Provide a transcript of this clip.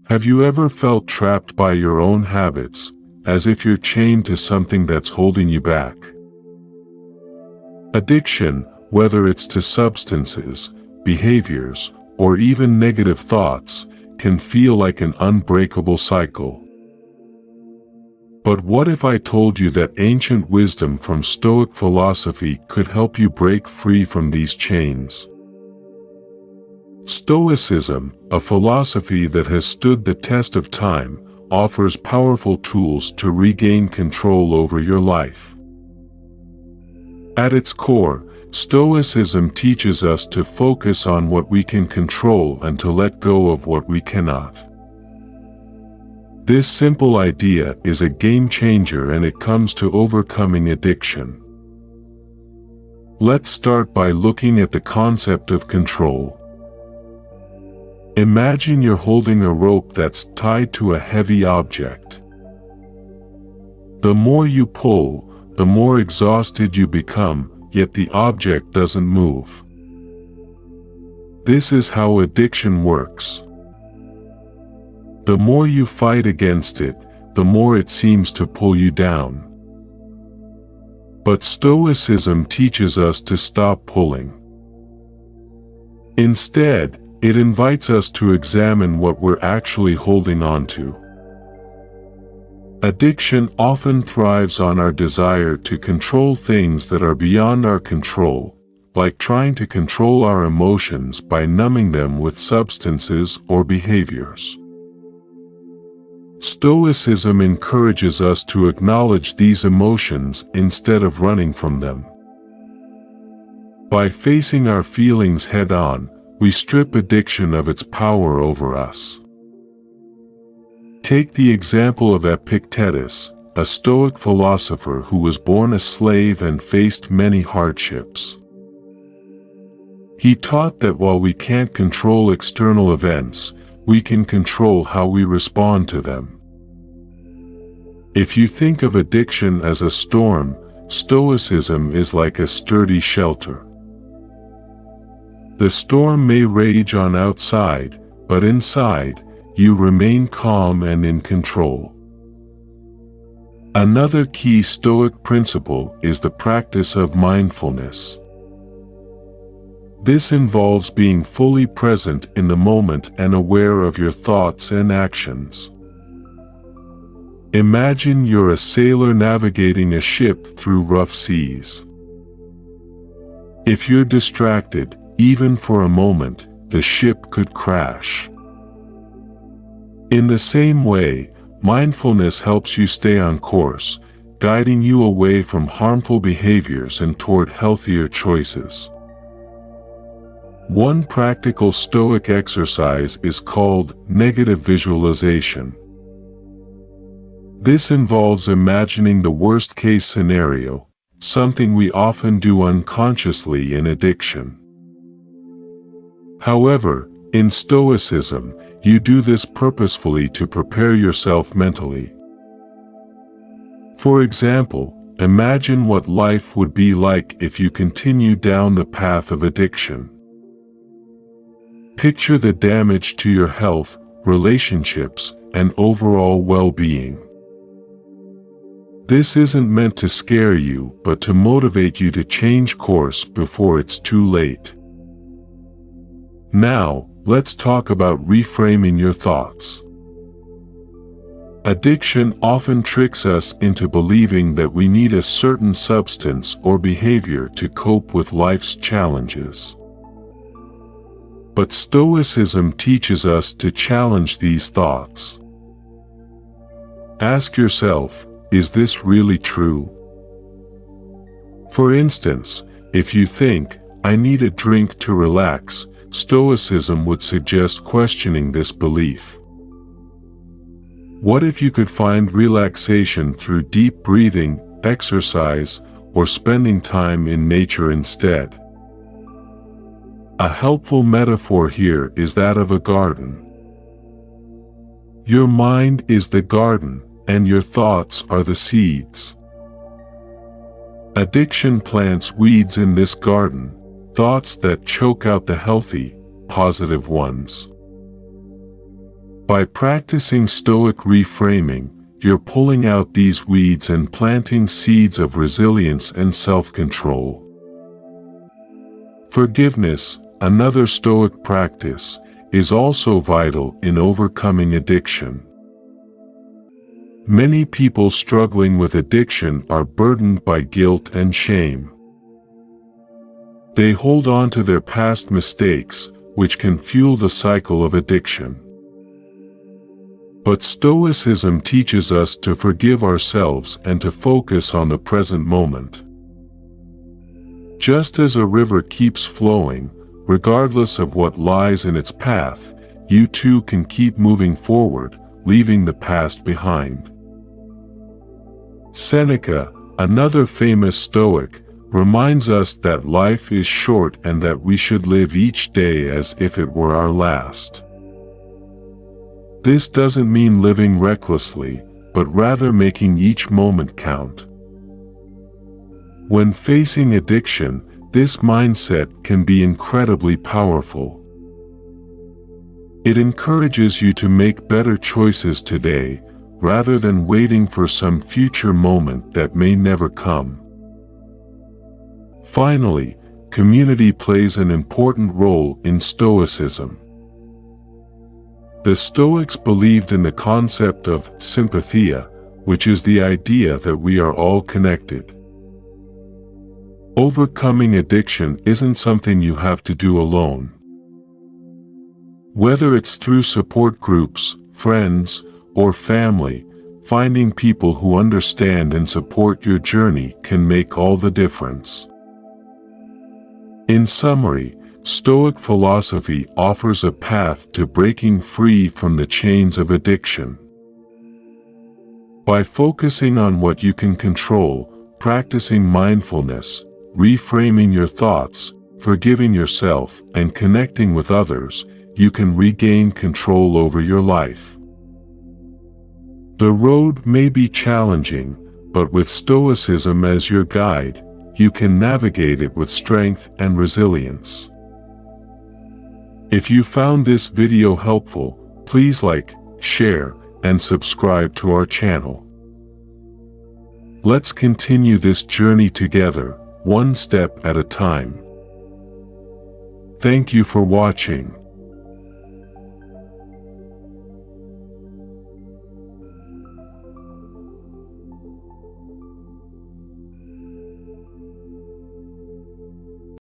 Have you ever felt trapped by your own habits, as if you're chained to something that's holding you back? Addiction, whether it's to substances, behaviors, or even negative thoughts, can feel like an unbreakable cycle. But what if I told you that ancient wisdom from Stoic philosophy could help you break free from these chains? Stoicism, a philosophy that has stood the test of time, offers powerful tools to regain control over your life. At its core, Stoicism teaches us to focus on what we can control and to let go of what we cannot. This simple idea is a game changer when it comes to overcoming addiction. Let's start by looking at the concept of control. Imagine you're holding a rope that's tied to a heavy object. The more you pull, the more exhausted you become, yet the object doesn't move. This is how addiction works. The more you fight against it, the more it seems to pull you down. But Stoicism teaches us to stop pulling. Instead, it invites us to examine what we're actually holding on to. Addiction often thrives on our desire to control things that are beyond our control, like trying to control our emotions by numbing them with substances or behaviors. Stoicism encourages us to acknowledge these emotions instead of running from them. By facing our feelings head-on, we strip addiction of its power over us. Take the example of Epictetus, a Stoic philosopher who was born a slave and faced many hardships. He taught that while we can't control external events, we can control how we respond to them. If you think of addiction as a storm, Stoicism is like a sturdy shelter. The storm may rage on outside, but inside, you remain calm and in control. Another key Stoic principle is the practice of mindfulness. This involves being fully present in the moment and aware of your thoughts and actions. Imagine you're a sailor navigating a ship through rough seas. If you're distracted, even for a moment, the ship could crash. In the same way, mindfulness helps you stay on course, guiding you away from harmful behaviors and toward healthier choices. One practical Stoic exercise is called negative visualization. This involves imagining the worst-case scenario, something we often do unconsciously in addiction. However, in Stoicism, you do this purposefully to prepare yourself mentally. For example, imagine what life would be like if you continue down the path of addiction. Picture the damage to your health, relationships, and overall well-being. This isn't meant to scare you, but to motivate you to change course before it's too late. Now, let's talk about reframing your thoughts. Addiction often tricks us into believing that we need a certain substance or behavior to cope with life's challenges. But Stoicism teaches us to challenge these thoughts. Ask yourself, is this really true? For instance, if you think, I need a drink to relax, Stoicism would suggest questioning this belief. What if you could find relaxation through deep breathing, exercise, or spending time in nature instead? A helpful metaphor here is that of a garden. Your mind is the garden, and your thoughts are the seeds. Addiction plants weeds in this garden, thoughts that choke out the healthy, positive ones. By practicing Stoic reframing, you're pulling out these weeds and planting seeds of resilience and self-control. Forgiveness, another Stoic practice, is also vital in overcoming addiction. Many people struggling with addiction are burdened by guilt and shame. They hold on to their past mistakes, which can fuel the cycle of addiction. But Stoicism teaches us to forgive ourselves and to focus on the present moment. Just as a river keeps flowing, regardless of what lies in its path, you too can keep moving forward, leaving the past behind. Seneca, another famous Stoic, reminds us that life is short and that we should live each day as if it were our last. This doesn't mean living recklessly, but rather making each moment count. When facing addiction, this mindset can be incredibly powerful. It encourages you to make better choices today, rather than waiting for some future moment that may never come. Finally, community plays an important role in Stoicism. The Stoics believed in the concept of sympathia, which is the idea that we are all connected. Overcoming addiction isn't something you have to do alone. Whether it's through support groups, friends, or family, finding people who understand and support your journey can make all the difference. In summary, Stoic philosophy offers a path to breaking free from the chains of addiction. By focusing on what you can control, practicing mindfulness, reframing your thoughts, forgiving yourself, and connecting with others, you can regain control over your life. The road may be challenging, but with Stoicism as your guide, you can navigate it with strength and resilience. If you found this video helpful, please like, share, and subscribe to our channel. Let's continue this journey together, one step at a time. Thank you for watching.